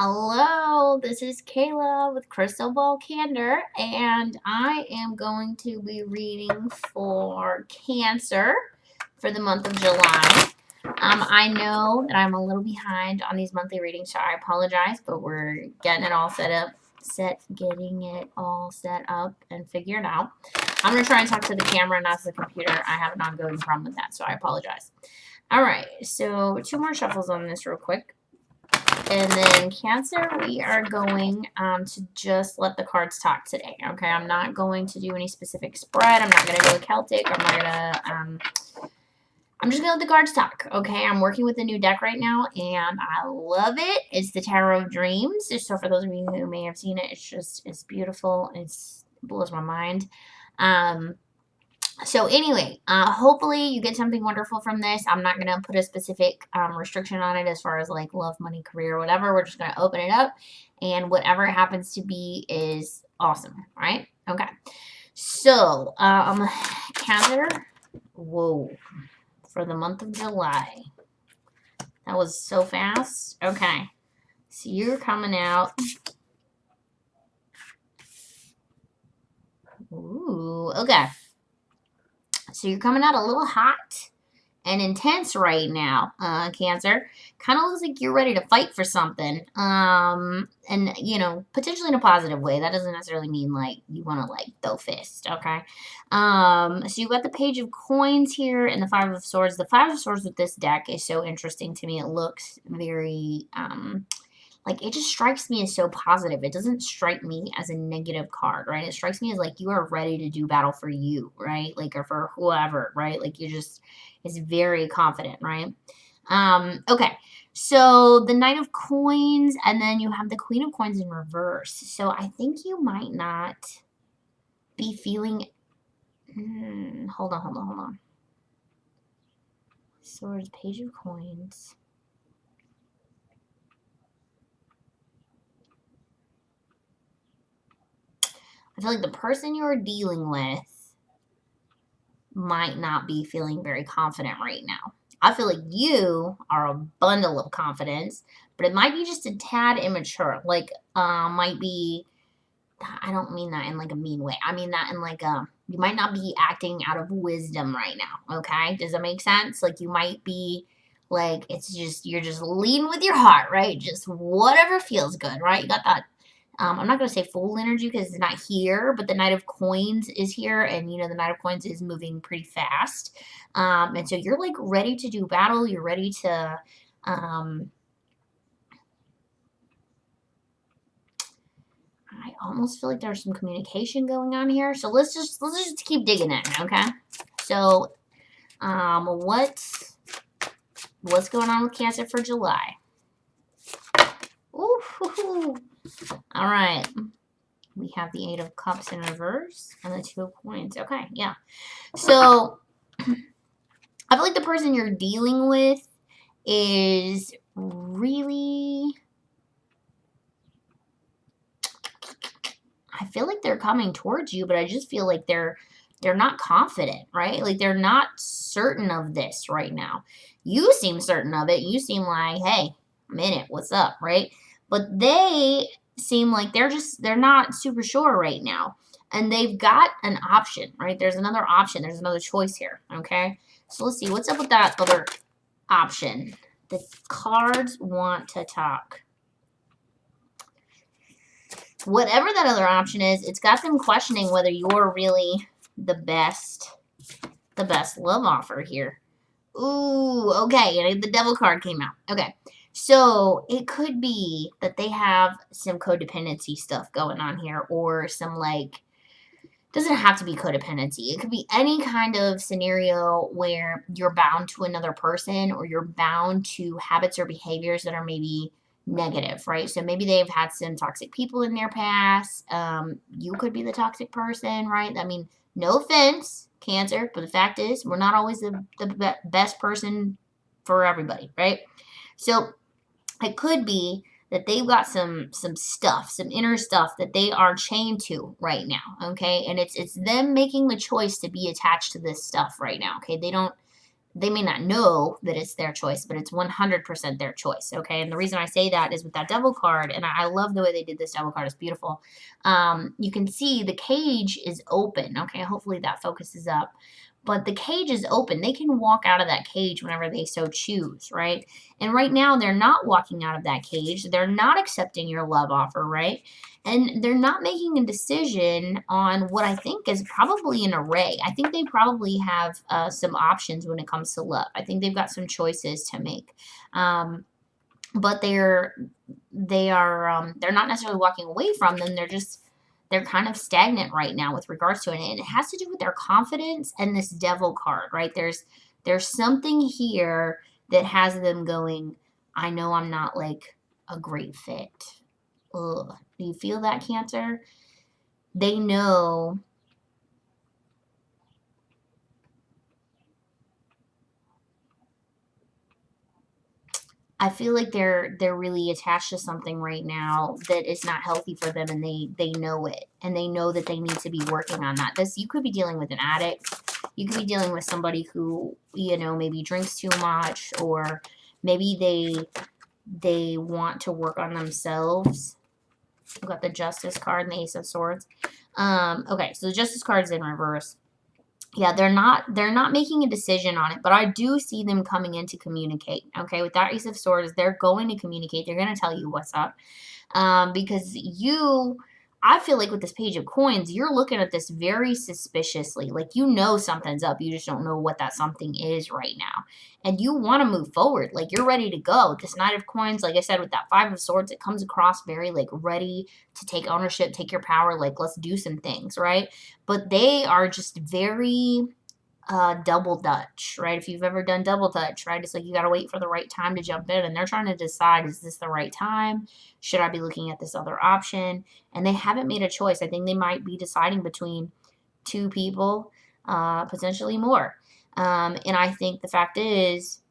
Hello, this is Kayla with Crystal Ball Candor, and I am going to be reading for Cancer for the month of July. I know that I'm a little behind on these monthly readings, so I apologize, but we're getting it all getting it all set up and figured out. I'm going to try and talk to the camera, not to the computer. I have an ongoing problem with that, so I apologize. All right, so two more shuffles on this real quick. And then Cancer, we are going to just let the cards talk today. Okay, I'm not going to do any specific spread. I'm not going to go Celtic. I'm not going to. I'm just going to let the cards talk. Okay, I'm working with a new deck right now, and I love it. It's the Tarot of Dreams. So for those of you who may have seen it, it's beautiful. It blows my mind. So anyway, hopefully you get something wonderful from this. I'm not going to put a specific restriction on it as far as like love, money, career, whatever. We're just going to open it up, and whatever it happens to be is awesome, right? Okay. So, Cancer, whoa, for the month of July. That was so fast. Okay. So you're coming out. Ooh, okay. So you're coming out a little hot and intense right now, Cancer. Kind of looks like you're ready to fight for something. And, you know, potentially in a positive way. That doesn't necessarily mean, like, you want to, like, throw fist, okay? So you've got the Page of Coins here and the Five of Swords. The Five of Swords with this deck is so interesting to me. It looks very, like, it just strikes me as so positive. It doesn't strike me as a negative card, right? It strikes me as, like, you are ready to do battle for you, right? Like, or for whoever, right? Like, you just, it's very confident, right? Okay. So, the Knight of Coins, and then you have the Queen of Coins in reverse. So, I think you might not be feeling, hold on. Swords, Page of Coins. I feel like the person you're dealing with might not be feeling very confident right now. I feel like you are a bundle of confidence, but it might be just a tad immature. Like, might be, I don't mean that in like a mean way. I mean that in like you might not be acting out of wisdom right now. Okay. Does that make sense? Like, you might be like, it's just, you're just leading with your heart, right? Just whatever feels good, right? You got that. I'm not going to say full energy because it's not here, but the Knight of Coins is here, and you know the Knight of Coins is moving pretty fast. And so you're like ready to do battle. You're ready to. I almost feel like there's some communication going on here. So let's just keep digging in, okay? So, what's going on with Cancer for July? Ooh, all right. We have the Eight of Cups in reverse and the Two of Coins. Okay, yeah. So, I feel like the person you're dealing with is really... I feel like they're coming towards you, but I just feel like they're not confident, right? Like, they're not certain of this right now. You seem certain of it. You seem like, hey, I'm in it. What's up, right? But they seem like they're not super sure right now. And they've got an option, right? There's another option. There's another choice here, okay? So let's see. What's up with that other option? The cards want to talk. Whatever that other option is, it's got them questioning whether you're really the best love offer here. Ooh, okay, and the Devil card came out. Okay, so it could be that they have some codependency stuff going on here, or some, like, doesn't have to be codependency. It could be any kind of scenario where you're bound to another person, or you're bound to habits or behaviors that are maybe negative, right? So maybe they've had some toxic people in their past. You could be the toxic person, right? I mean, no offense, Cancer, but the fact is, we're not always the best person for everybody, right? So it could be that they've got some stuff, some inner stuff that they are chained to right now, okay? And it's them making the choice to be attached to this stuff right now, okay? They don't they may not know that it's their choice, but it's 100% their choice. Okay. And the reason I say that is with that devil card, and I love the way they did this devil card. It's beautiful. You can see the cage is open. Okay. Hopefully that focuses up. But the cage is open. They can walk out of that cage whenever they so choose, right? And right now, they're not walking out of that cage. They're not accepting your love offer, right? And they're not making a decision on what I think is probably an array. I think they probably have some options when it comes to love. I think they've got some choices to make. But they're not necessarily walking away from them. They're kind of stagnant right now with regards to it. And it has to do with their confidence and this devil card, right? There's something here that has them going, I know I'm not like a great fit. Ugh. Do you feel that, Cancer? They know. I feel like they're really attached to something right now that is not healthy for them, and they know it, and they know that they need to be working on that. This, you could be dealing with an addict, you could be dealing with somebody who, you know, maybe drinks too much, or maybe they want to work on themselves. We've got the Justice card and the Ace of Swords. Okay, so the Justice card is in reverse. Yeah, they're not making a decision on it, but I do see them coming in to communicate. Okay, with that Ace of Swords, they're going to communicate. They're going to tell you what's up. Because I feel like with this Page of Coins, you're looking at this very suspiciously. Like, you know something's up. You just don't know what that something is right now. And you want to move forward. Like, you're ready to go. This Knight of Coins, like I said, with that Five of Swords, it comes across very, like, ready to take ownership, take your power. Like, let's do some things, right? But they are just very double dutch, right? If you've ever done double dutch, right? It's like you got to wait for the right time to jump in, and they're trying to decide, is this the right time? Should I be looking at this other option? And they haven't made a choice. I think they might be deciding between two people, potentially more. And I think the fact is,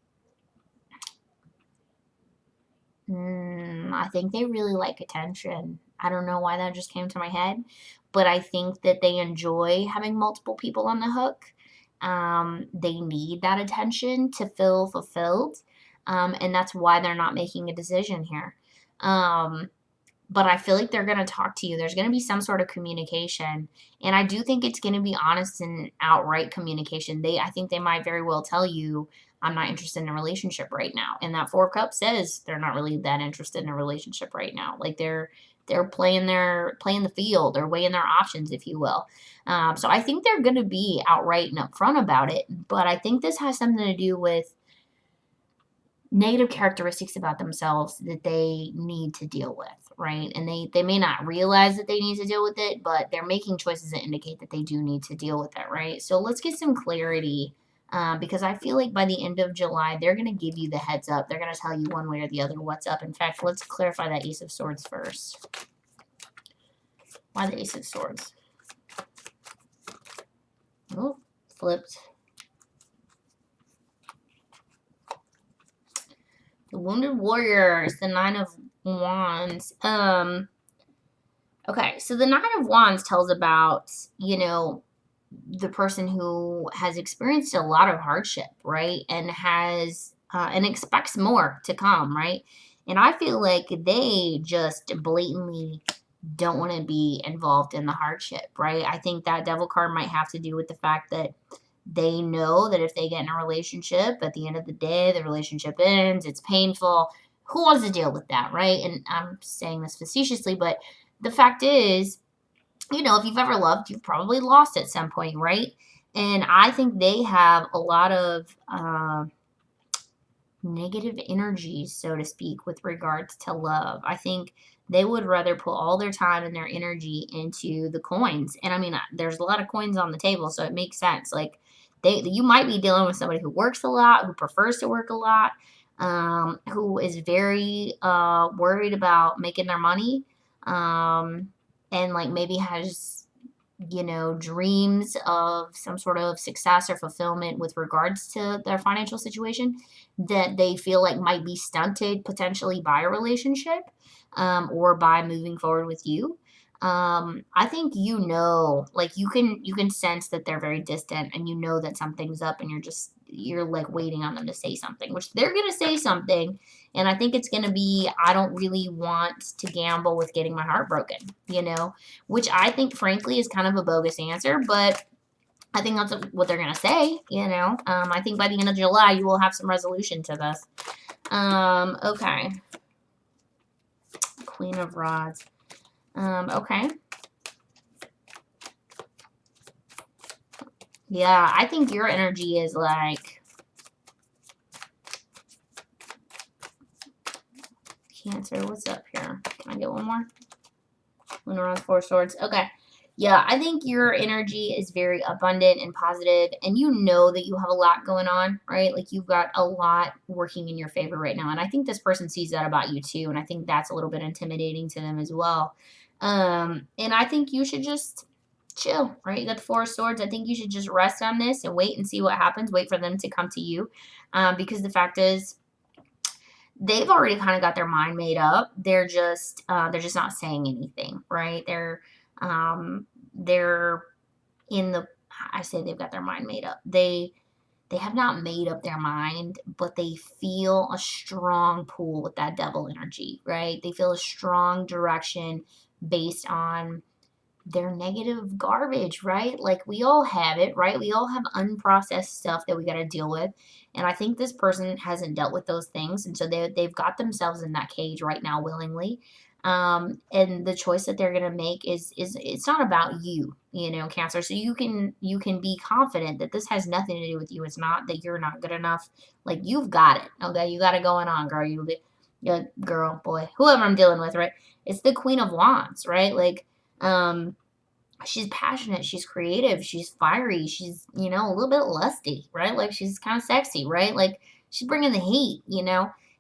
I think they really like attention. I don't know why that just came to my head, but I think that they enjoy having multiple people on the hook. They need that attention to feel fulfilled, and that's why they're not making a decision here. But I feel like they're going to talk to you. There's going to be some sort of communication, and I do think it's going to be honest and outright communication. I think they might very well tell you, I'm not interested in a relationship right now. And that Four of Cups says they're not really that interested in a relationship right now. Like, they're playing the field, or weighing their options, if you will. So I think they're going to be outright and upfront about it. But I think this has something to do with negative characteristics about themselves that they need to deal with, right? And they may not realize that they need to deal with it, but they're making choices that indicate that they do need to deal with it, right? So let's get some clarity, because I feel like by the end of July, they're going to give you the heads up. They're going to tell you one way or the other what's up. In fact, let's clarify that Ace of Swords first. Why the Ace of Swords? Oh, flipped. The Wounded Warriors, the Nine of Wands. Okay, so the Nine of Wands tells about, you know, the person who has experienced a lot of hardship, right? And has, and expects more to come, right? And I feel like they just blatantly don't want to be involved in the hardship, right? I think that Devil card might have to do with the fact that they know that if they get in a relationship, at the end of the day, the relationship ends, it's painful. Who wants to deal with that, right? And I'm saying this facetiously, but the fact is, you know, if you've ever loved, you've probably lost at some point, right? And I think they have a lot of negative energies, so to speak, with regards to love. I think they would rather put all their time and their energy into the coins. And I mean, there's a lot of coins on the table, so it makes sense. Like, you might be dealing with somebody who works a lot, who prefers to work a lot, who is very worried about making their money, and like maybe has, you know, dreams of some sort of success or fulfillment with regards to their financial situation that they feel like might be stunted potentially by a relationship, or by moving forward with you. I think you know, like you can sense that they're very distant and you know that something's up and you're like waiting on them to say something, which they're gonna say something. And I think it's gonna be, I don't really want to gamble with getting my heart broken, which I think frankly is kind of a bogus answer, but I think that's what they're gonna say. I think by the end of July you will have some resolution to this. Okay. Queen of Rods. Okay. Yeah, I think your energy is like Cancer. What's up here? Can I get one more? When we're on 4 swords. Okay. Yeah, I think your energy is very abundant and positive, and you know that you have a lot going on, right? Like you've got a lot working in your favor right now. And I think this person sees that about you too. And I think that's a little bit intimidating to them as well. And I think you should just chill, right? You got the 4 swords. I think you should just rest on this and wait and see what happens. Wait for them to come to you. Because the fact is, they've already kind of got their mind made up. They're just not saying anything, right? They're in the I say they've got their mind made up. They have not made up their mind, but they feel a strong pull with that devil energy, right? They feel a strong direction based on their negative garbage, right? Like we all have it, right? We all have unprocessed stuff that we got to deal with. And I think this person hasn't dealt with those things. And so they've got themselves in that cage right now willingly. And the choice that they're going to make is it's not about you, Cancer. So you can be confident that this has nothing to do with you. It's not that you're not good enough. Like you've got it. Okay. You got it going on, girl. Yeah, girl, boy, whoever I'm dealing with, right? It's the Queen of Wands, right? Like, she's passionate, she's creative, she's fiery, she's, a little bit lusty, right? Like she's kind of sexy, right? Like she's bringing the heat.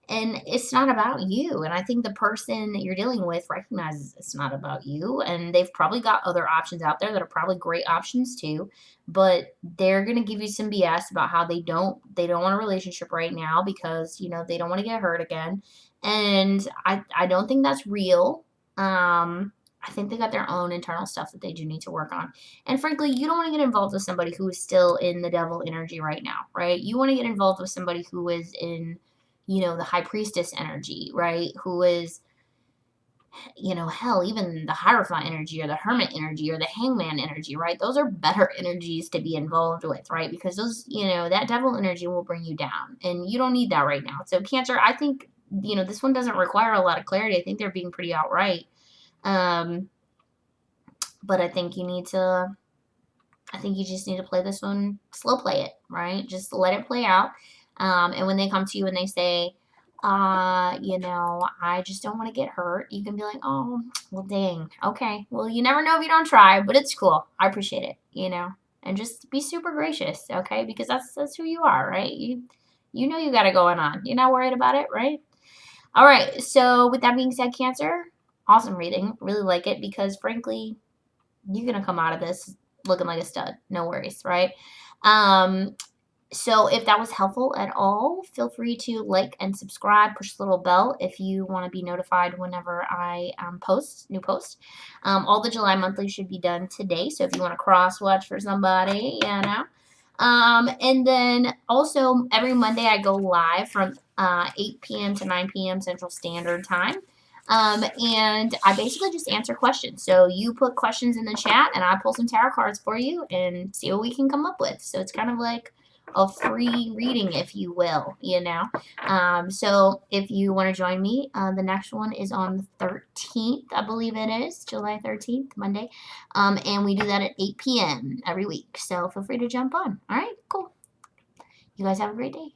And it's not about you. And I think the person that you're dealing with recognizes it's not about you. And they've probably got other options out there that are probably great options too. But they're gonna give you some BS about how they don't want a relationship right now because, they don't want to get hurt again. And I don't think that's real. I think they got their own internal stuff that they do need to work on. And frankly, you don't want to get involved with somebody who is still in the devil energy right now, right? You want to get involved with somebody who is in, the high priestess energy, right? Who is, hell, even the Hierophant energy or the Hermit energy or the Hangman energy, right? Those are better energies to be involved with, right? Because those, that devil energy will bring you down. And you don't need that right now. So, Cancer, I think, this one doesn't require a lot of clarity. I think they're being pretty outright. But I think you just need to play this one, slow play it, right? Just let it play out. And when they come to you and they say, I just don't want to get hurt, you can be like, oh, well, dang. Okay. Well, you never know if you don't try, but it's cool. I appreciate it, and just be super gracious. Okay. Because that's who you are, right? You know, you got it going on. You're not worried about it, right? All right. So with that being said, Cancer, awesome reading. Really like it because frankly, you're going to come out of this looking like a stud. No worries, right? So if that was helpful at all, feel free to like and subscribe, push the little bell if you want to be notified whenever I post new posts. All the July monthly should be done today. So if you want to cross watch for somebody, and then also every Monday I go live from 8 p.m. to 9 p.m. Central Standard Time. And I basically just answer questions. So you put questions in the chat and I pull some tarot cards for you and see what we can come up with. So it's kind of like a free reading, if you will, So if you want to join me, the next one is on the 13th, I believe it is, July 13th, Monday. And we do that at 8 p.m. every week. So feel free to jump on. All right, cool. You guys have a great day.